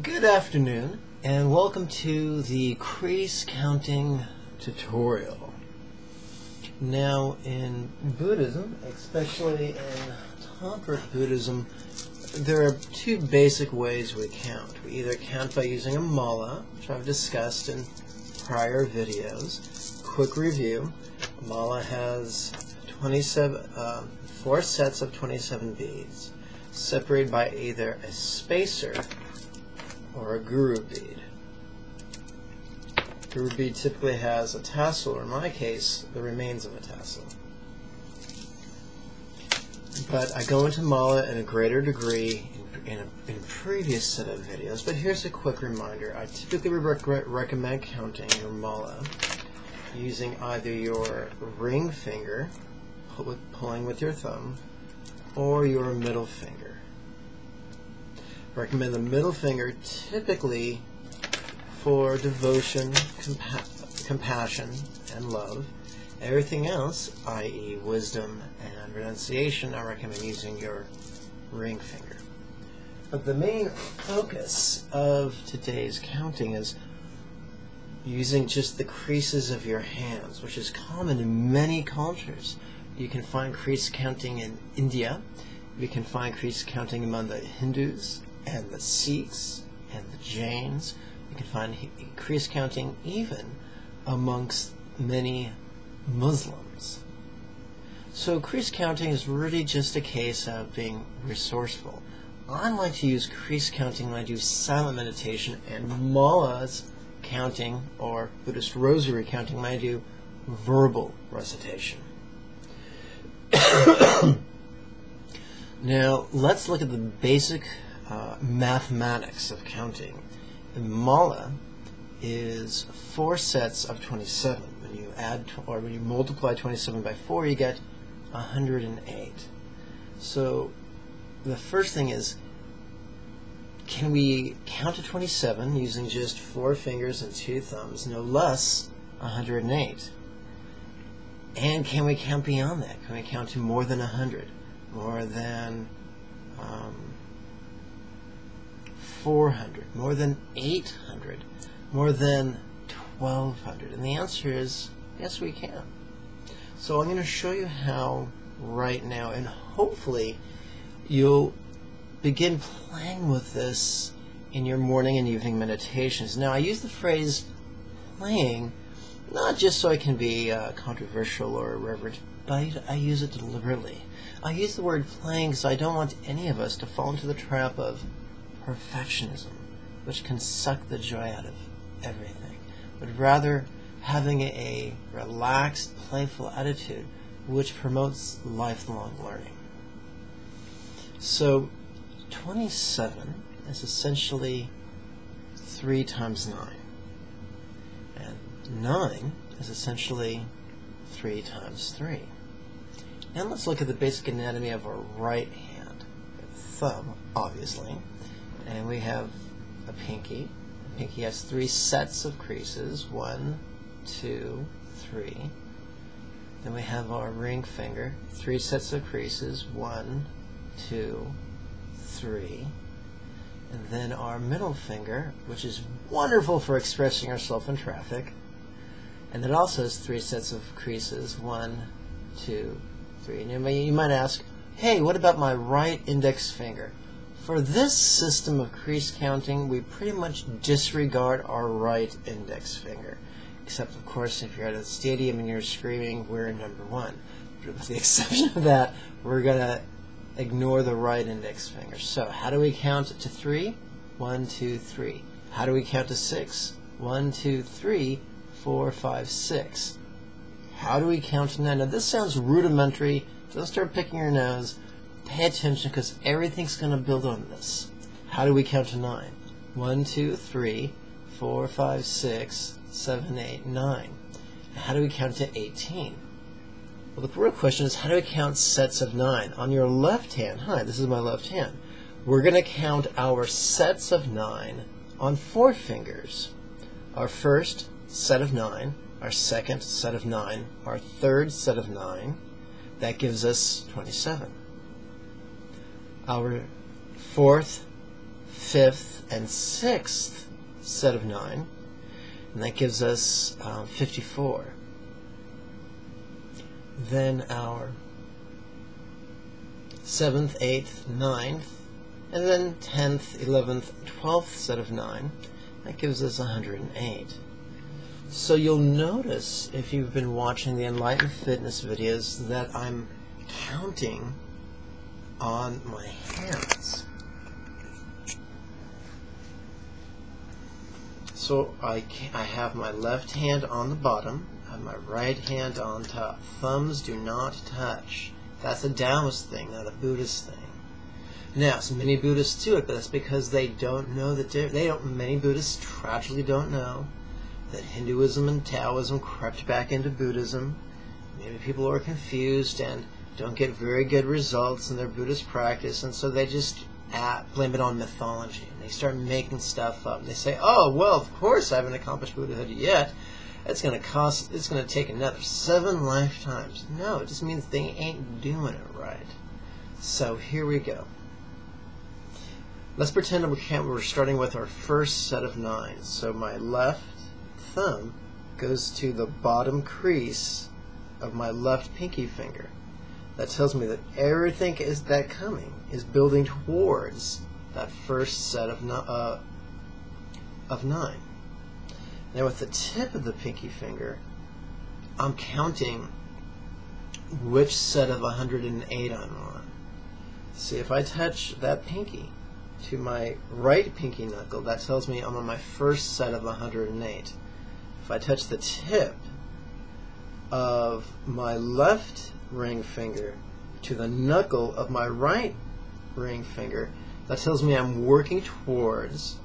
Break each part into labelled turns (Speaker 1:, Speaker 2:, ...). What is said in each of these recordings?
Speaker 1: Good afternoon, and welcome to the crease counting tutorial. Now, in Buddhism, especially in Tantric Buddhism, there are two basic ways we count. We either count by using a mala, which I've discussed in prior videos. Quick review: mala has 4 sets of 27 beads, separated by either a spacer or a guru bead. Guru bead typically has a tassel, or in my case, the remains of a tassel. But I go into mala in a greater degree in a previous set of videos, but here's a quick reminder. I typically recommend counting your mala using either your ring finger, pulling with your thumb, or your middle finger. Recommend the middle finger typically for devotion, compassion, and love. Everything else, i.e. wisdom and renunciation, I recommend using your ring finger. But the main focus of today's counting is using just the creases of your hands, which is common in many cultures. You can find crease counting in India. You can find crease counting among the Hindus and the Sikhs and the Jains. You can find crease counting even amongst many Muslims. So crease counting is really just a case of being resourceful. I like to use crease counting when I do silent meditation, and mala's counting, or Buddhist rosary counting, when I do verbal recitation. Now, let's look at the basic mathematics of counting. And mala is 4 sets of 27. When you add, or when you multiply 27 by 4, you get 108. So the first thing is, can we count to 27 using just 4 fingers and 2 thumbs, no less 108? And can we count beyond that? Can we count to more than 100? More than 400, more than 800, more than 1200? And the answer is yes, we can. So I'm going to show you how right now, and hopefully you'll begin playing with this in your morning and evening meditations. Now, I use the phrase playing not just so I can be controversial or irreverent, but I use it deliberately. I use the word playing because I don't want any of us to fall into the trap of perfectionism, which can suck the joy out of everything, but rather having a relaxed, playful attitude which promotes lifelong learning. So 27 is essentially 3 times 9, and 9 is essentially 3 times 3. And let's look at the basic anatomy of our right hand. Thumb, obviously. And we have a pinky. The pinky has 3 sets of creases. 1, 2, 3. Then we have our ring finger. 3 sets of creases. 1, 2, 3. And then our middle finger, which is wonderful for expressing ourselves in traffic. And it also has 3 sets of creases. 1, 2, 3. And you might ask, hey, what about my right index finger? For this system of crease counting, we pretty much disregard our right index finger. Except, of course, if you're at a stadium and you're screaming, we're number 1. But with the exception of that, we're going to ignore the right index finger. So, how do we count to 3? 1, 2, 3. How do we count to 6? 1, 2, 3, 4, 5, 6. How do we count to 9? Now, this sounds rudimentary. Don't start picking your nose. Pay attention, because everything's going to build on this. How do we count to 9? 1, 2, 3, 4, 5, 6, 7, 8, 9. How do we count to 18? Well, the real question is, how do we count sets of 9? On your left hand, hi, this is my left hand, we're going to count our sets of 9 on 4 fingers. Our first set of 9, our second set of 9, our third set of 9. That gives us 27. Our fourth, fifth, and 6th set of 9, and that gives us 54. Then our 7th, 8th, 9th, and then 10th, 11th, 12th set of 9, that gives us 108. So you'll notice, if you've been watching the Enlightened Fitness videos, that I'm counting on my hands. So I have my left hand on the bottom, I have my right hand on top. Thumbs do not touch. That's a Taoist thing, not a Buddhist thing. Now, so many Buddhists do it, but that's because they don't know that many Buddhists tragically don't know that Hinduism and Taoism crept back into Buddhism. Maybe people are confused and don't get very good results in their Buddhist practice, and so they just blame it on mythology. And they start making stuff up. And they say, oh, well, of course I haven't accomplished Buddhahood yet. It's going to take another 7 lifetimes. No, it just means they ain't doing it right. So here we go. Let's pretend we're starting with our first set of 9. So my left thumb goes to the bottom crease of my left pinky finger. That tells me that everything that coming is building towards that first set of 9. Now with the tip of the pinky finger, I'm counting which set of 108 I'm on. See, if I touch that pinky to my right pinky knuckle, that tells me I'm on my first set of 108. If I touch the tip of my left ring finger to the knuckle of my right ring finger, that tells me I'm working towards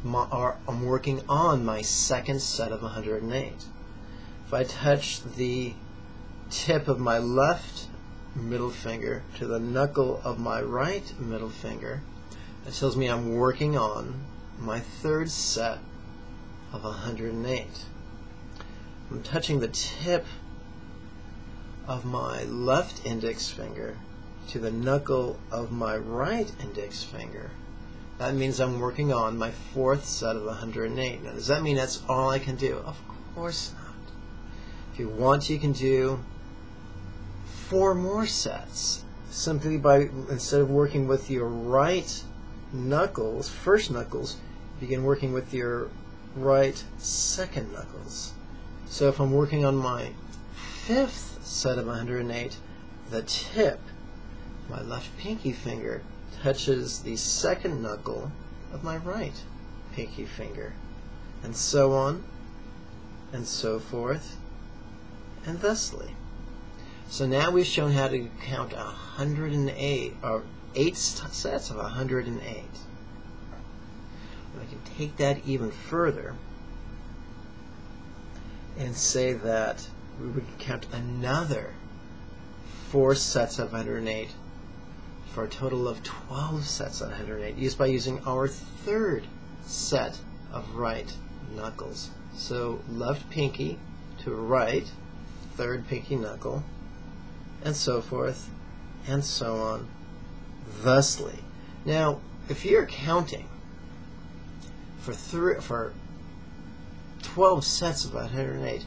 Speaker 1: I'm working on my second set of 108. If I touch the tip of my left middle finger to the knuckle of my right middle finger, that tells me I'm working on my third set of 108. I'm touching the tip of my left index finger to the knuckle of my right index finger. That means I'm working on my fourth set of 108. Now, does that mean that's all I can do? Of course not. If you want, you can do 4 more sets. Simply by, instead of working with your right knuckles, first knuckles, begin working with your right second knuckles. So if I'm working on my 5th set of 108, the tip, my left pinky finger, touches the second knuckle of my right pinky finger, and so on, and so forth, and thusly. So now we've shown how to count 108, or 8 sets of 108. I can take that even further and say that we would count another 4 sets of 108 for a total of 12 sets of 108, by using our third set of right knuckles. So left pinky to right, third pinky knuckle, and so forth, and so on, thusly. Now, if you're counting for 12 sets of 108,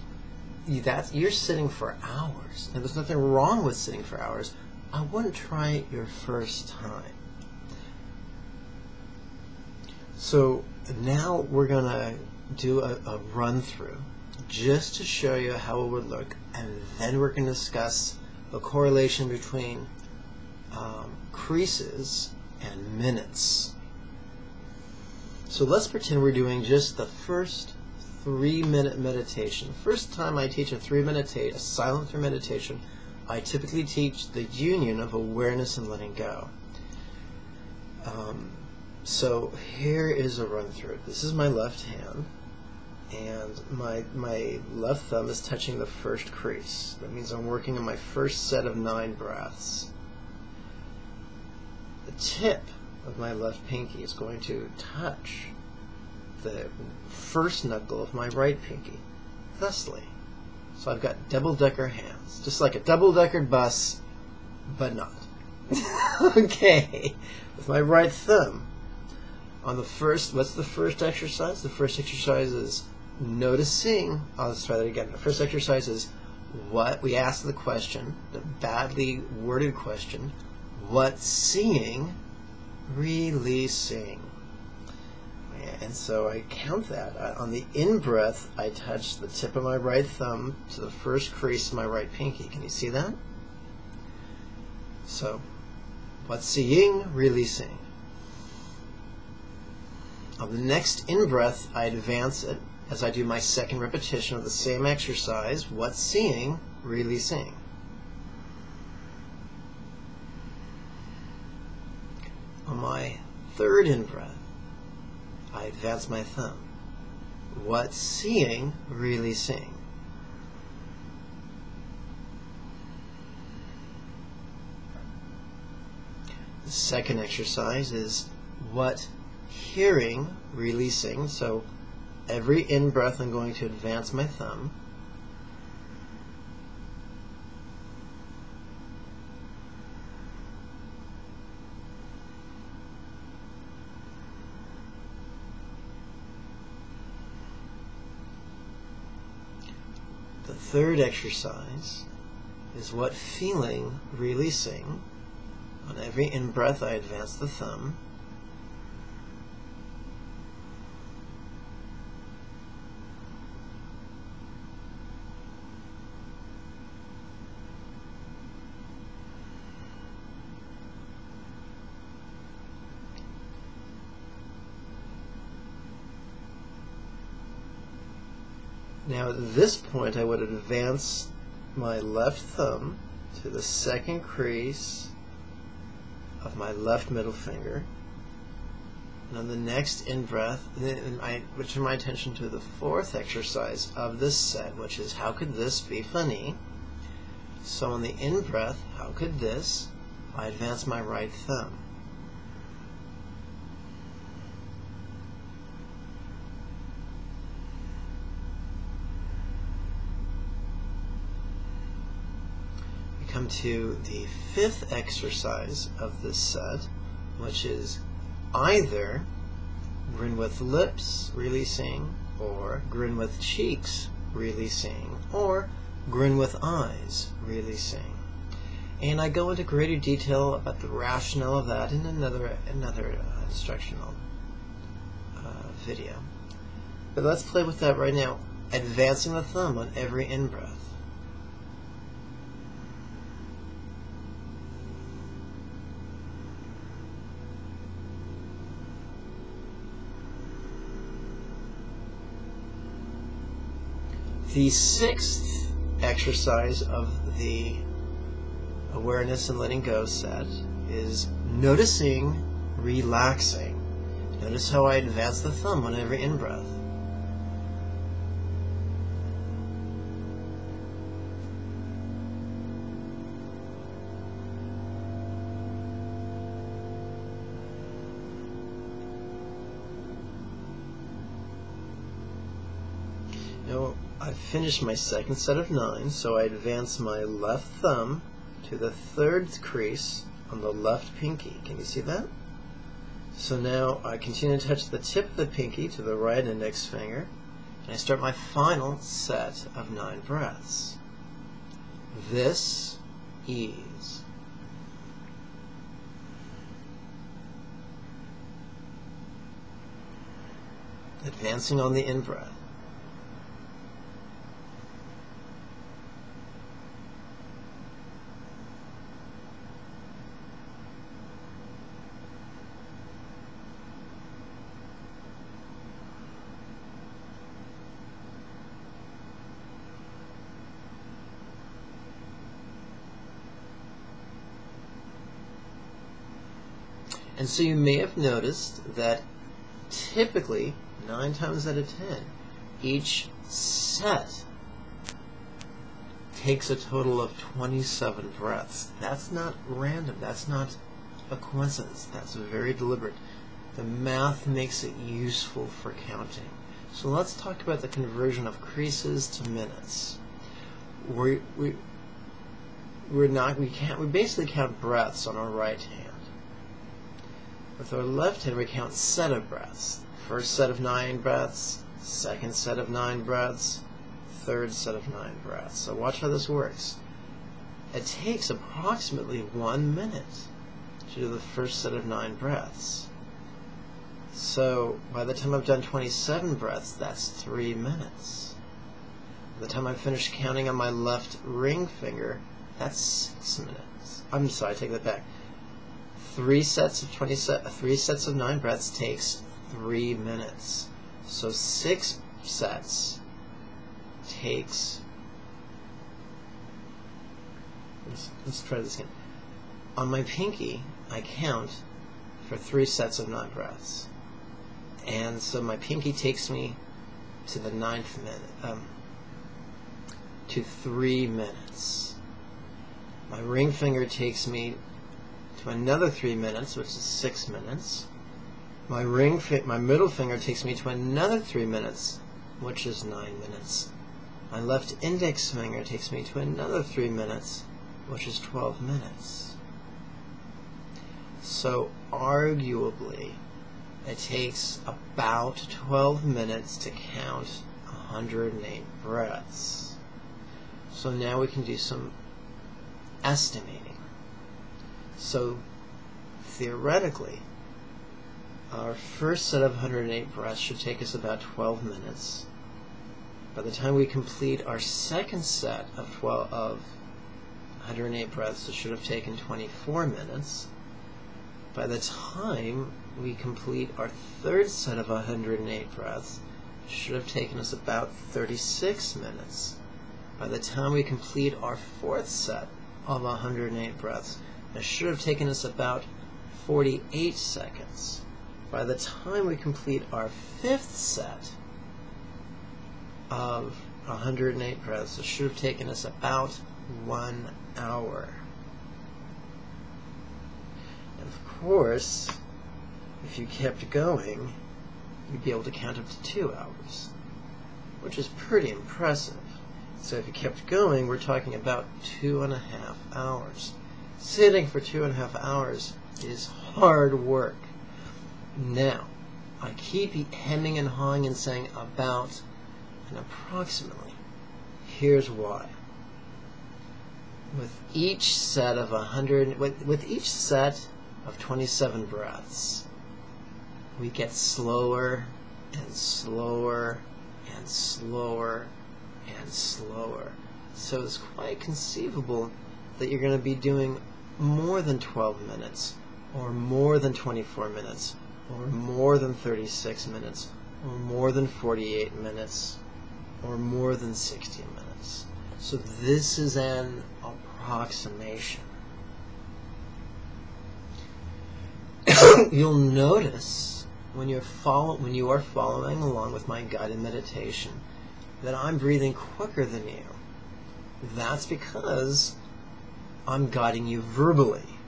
Speaker 1: you're sitting for hours. Now, there's nothing wrong with sitting for hours. I wouldn't try it your first time. So now we're going to do a run-through just to show you how it would look, and then we're going to discuss the correlation between creases and minutes. So let's pretend we're doing just the first 3-minute meditation. First time I teach a silent 3 meditation, I typically teach the union of awareness and letting go. So here is a run through. This is my left hand, and my left thumb is touching the first crease. That means I'm working on my first set of 9 breaths. The tip of my left pinky is going to touch the first knuckle of my right pinky, thusly. So I've got double-decker hands, just like a double-decker bus, but not. Okay, with my right thumb, On the first, what's the first exercise? The first exercise is noticing. Let's try that again. The first exercise is what we ask the question, the badly worded question, what's seeing, releasing. And so I count that. On the in-breath, I touch the tip of my right thumb to the first crease of my right pinky. Can you see that? So, what's seeing, releasing. On the next in-breath, I advance it as I do my second repetition of the same exercise. What's seeing, releasing. On my third in-breath, I advance my thumb. What's seeing, releasing. The second exercise is what hearing, releasing. So every in-breath I'm going to advance my thumb. The third exercise is what feeling, releasing. On every in-breath I advance the thumb. Now at this point I would advance my left thumb to the second crease of my left middle finger. And on the next in-breath, I would turn my attention to the fourth exercise of this set, which is how could this be funny? So on the in-breath, how could this? I advance my right thumb. Come to the fifth exercise of this set, which is either grin with lips, releasing, or grin with cheeks, releasing, or grin with eyes, releasing. And I go into greater detail about the rationale of that in another instructional video. But let's play with that right now, advancing the thumb on every in-breath. The sixth exercise of the awareness and letting go set is noticing, relaxing. Notice how I advance the thumb on every in-breath. Now, I've finished my second set of 9, so I advance my left thumb to the third crease on the left pinky. Can you see that? So now I continue to touch the tip of the pinky to the right index finger, and I start my final set of 9 breaths. This ease. Advancing on the in-breath. And so you may have noticed that typically, 9 times out of 10, each set takes a total of 27 breaths. That's not random. That's not a coincidence. That's very deliberate. The math makes it useful for counting. So let's talk about the conversion of creases to minutes. We basically count breaths on our right hand. With our left hand, we count set of breaths. First set of 9 breaths, second set of 9 breaths, third set of 9 breaths. So watch how this works. It takes approximately 1 minute to do the first set of 9 breaths. So by the time I've done 27 breaths, that's 3 minutes. By the time I finish counting on my left ring finger, that's 6 minutes. I'm sorry, I take that back. 3 sets of 9 breaths takes 3 minutes. So 6 sets takes, let's try this again. On my pinky, I count for 3 sets of 9 breaths. And so my pinky takes me to the 9th minute, to 3 minutes. My ring finger takes me to another 3 minutes, which is 6 minutes. My middle finger takes me to another 3 minutes, which is 9 minutes. My left index finger takes me to another 3 minutes, which is 12 minutes. So arguably, it takes about 12 minutes to count 108 breaths. So now we can do some estimating. So theoretically, our first set of 108 breaths should take us about 12 minutes. By the time we complete our second set of 108 breaths, it should have taken 24 minutes. By the time we complete our third set of 108 breaths, it should have taken us about 36 minutes. By the time we complete our fourth set of 108 breaths, it should have taken us about 48 seconds. By the time we complete our fifth set of 108 breaths, it should have taken us about 1 hour. And of course, if you kept going, you'd be able to count up to 2 hours, which is pretty impressive. So if you kept going, we're talking about 2.5 hours. Sitting for 2.5 hours is hard work. Now, I keep hemming and hawing and saying about and approximately. Here's why. With each set of 27 breaths, we get slower and slower and slower and slower. So it's quite conceivable that you're going to be doing more than 12 minutes, or more than 24 minutes, or more than 36 minutes, or more than 48 minutes, or more than 60 minutes. So this is an approximation. You'll notice when you are following along with my guided meditation that I'm breathing quicker than you. That's because I'm guiding you verbally,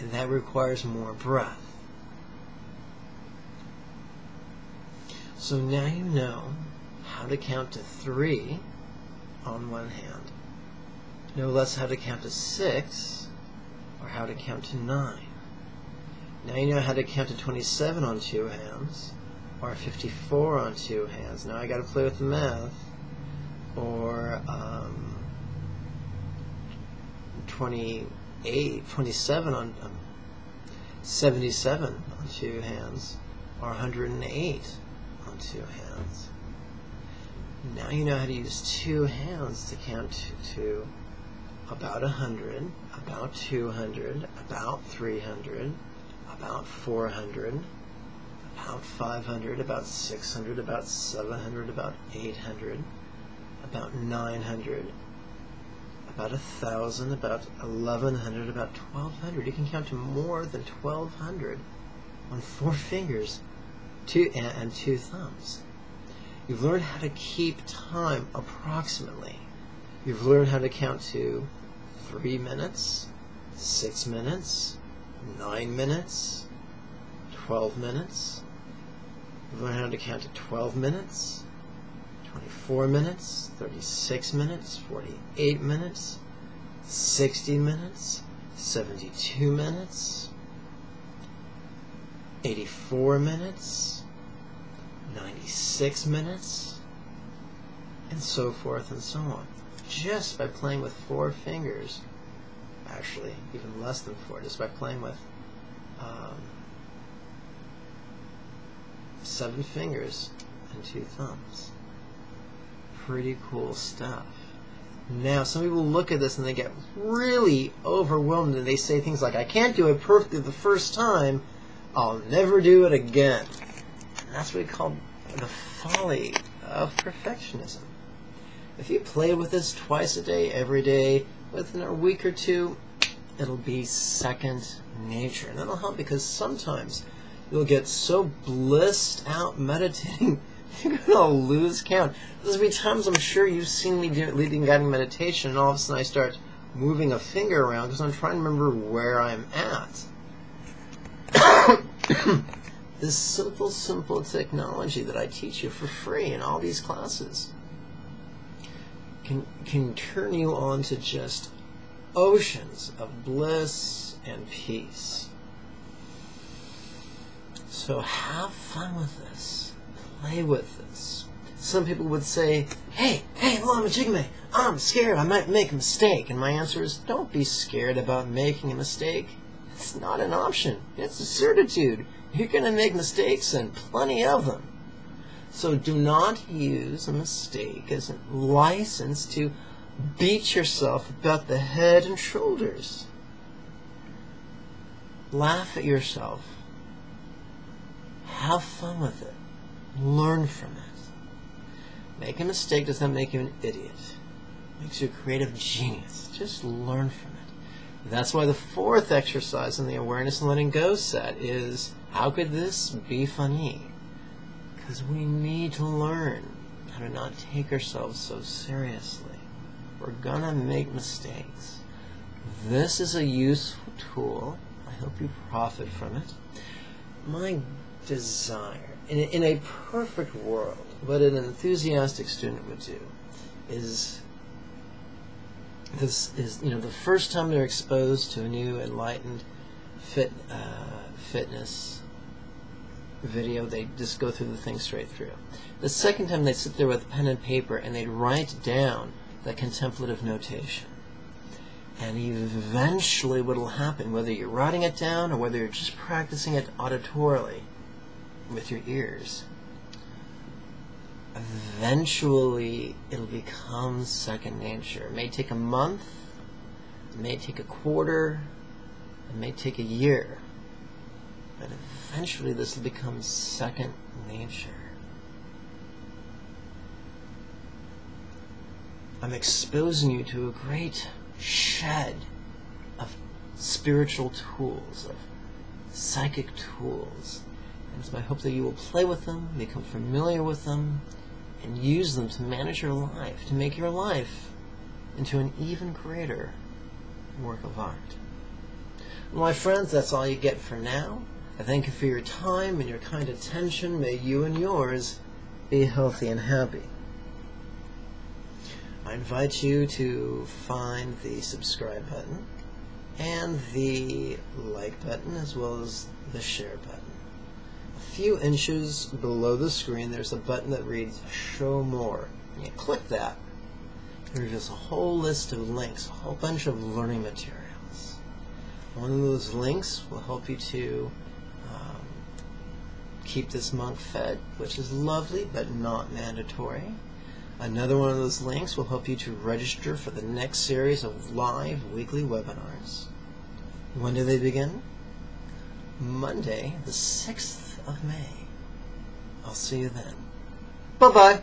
Speaker 1: and that requires more breath. So now you know how to count to 3 on one hand, no less how to count to 6 or how to count to 9. Now you know how to count to 27 on 2 hands, or 54 on 2 hands. Now I got to play with the math. Or 27 on 77 on 2 hands, or 108 on 2 hands. Now you know how to use 2 hands to count to about 100, about 200, about 300, about 400, about 500, about 600, about 700, about 800, about 900, about 1,000, about 1,100, about 1,200. You can count to more than 1,200 on 4 fingers and 2 thumbs. You've learned how to keep time approximately. You've learned how to count to 3 minutes, 6 minutes, 9 minutes, 12 minutes. You've learned how to count to 12 minutes, 24 minutes, 36 minutes, 48 minutes, 60 minutes, 72 minutes, 84 minutes, 96 minutes, and so forth and so on. Just by playing with 4 fingers, actually even less than 4, just by playing with 7 fingers and 2 thumbs. Pretty cool stuff. Now, some people look at this and they get really overwhelmed and they say things like, I can't do it perfectly the first time, I'll never do it again. And that's what we call the folly of perfectionism. If you play with this twice a day, every day, within a week or 2, it'll be second nature. And that'll help because sometimes you'll get so blissed out meditating, you're going to lose count. There's be times I'm sure you've seen me leading guiding meditation, and all of a sudden I start moving a finger around because I'm trying to remember where I'm at. This simple technology that I teach you for free in all these classes can turn you on to just oceans of bliss and peace. So have fun with this. Play with this. Some people would say, hey, Lama Jigme, I'm scared I might make a mistake. And my answer is, don't be scared about making a mistake. It's not an option. It's a certitude. You're going to make mistakes, and plenty of them. So do not use a mistake as a license to beat yourself about the head and shoulders. Laugh at yourself. Have fun with it. Learn from it. Make a mistake does not make you an idiot. It makes you a creative genius. Just learn from it. That's why the 4th exercise in the Awareness and Letting Go set is, how could this be funny? Because we need to learn how to not take ourselves so seriously. We're gonna make mistakes. This is a useful tool. I hope you profit from it. My desire, in a perfect world, what an enthusiastic student would do is, the first time they're exposed to a new enlightened fitness video, they just go through the thing straight through. The second time, they'd sit there with pen and paper and they'd write down the contemplative notation. And eventually what will happen, whether you're writing it down or whether you're just practicing it auditorily with your ears, eventually it'll become second nature. It may take a month, it may take a quarter, it may take a year, but eventually this will become second nature. I'm exposing you to a great shed of spiritual tools, of psychic tools. And it's my hope that you will play with them, become familiar with them, and use them to manage your life, to make your life into an even greater work of art. Well, my friends, that's all you get for now. I thank you for your time and your kind attention. May you and yours be healthy and happy. I invite you to find the subscribe button and the like button, as well as the share button. A few inches below the screen, there's a button that reads Show More. And you click that. It reveals a whole list of links, a whole bunch of learning materials. One of those links will help you to keep this monk fed, which is lovely but not mandatory. Another one of those links will help you to register for the next series of live weekly webinars. When do they begin? Monday, the 6th of May. I'll see you then. Bye-bye.